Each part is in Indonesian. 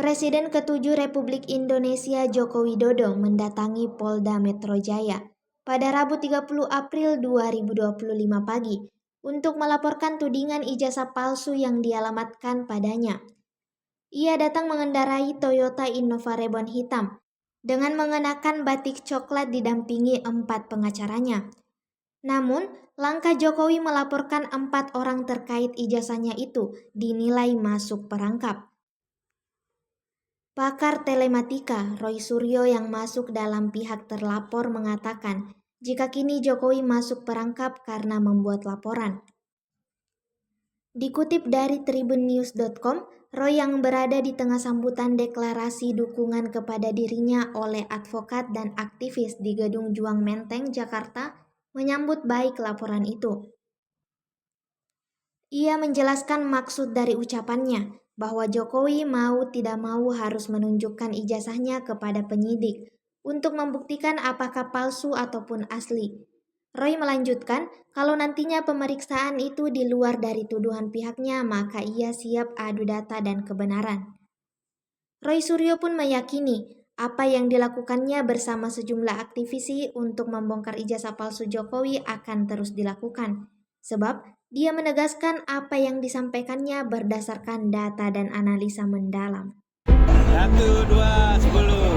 Presiden ke-7 Republik Indonesia Joko Widodo mendatangi Polda Metro Jaya pada Rabu 30 April 2025 pagi untuk melaporkan tudingan ijazah palsu yang dialamatkan padanya. Ia datang mengendarai Toyota Innova Reborn hitam dengan mengenakan batik coklat didampingi 4 pengacaranya. Namun, langkah Jokowi melaporkan 4 orang terkait ijazahnya itu dinilai masuk perangkap. Pakar telematika Roy Suryo yang masuk dalam pihak terlapor mengatakan jika kini Jokowi masuk perangkap karena membuat laporan. Dikutip dari tribunnews.com, Roy yang berada di tengah sambutan deklarasi dukungan kepada dirinya oleh advokat dan aktivis di Gedung Juang Menteng, Jakarta, menyambut baik laporan itu. Ia menjelaskan maksud dari ucapannya, bahwa Jokowi mau tidak mau harus menunjukkan ijazahnya kepada penyidik untuk membuktikan apakah palsu ataupun asli. Roy melanjutkan, kalau nantinya pemeriksaan itu di luar dari tuduhan pihaknya, maka ia siap adu data dan kebenaran. Roy Suryo pun meyakini apa yang dilakukannya bersama sejumlah aktivisi untuk membongkar ijazah palsu Jokowi akan terus dilakukan. Sebab dia menegaskan apa yang disampaikannya berdasarkan data dan analisa mendalam. 1, 2, 10.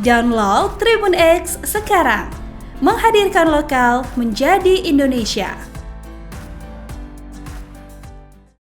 Download Tribun X sekarang, menghadirkan lokal menjadi Indonesia.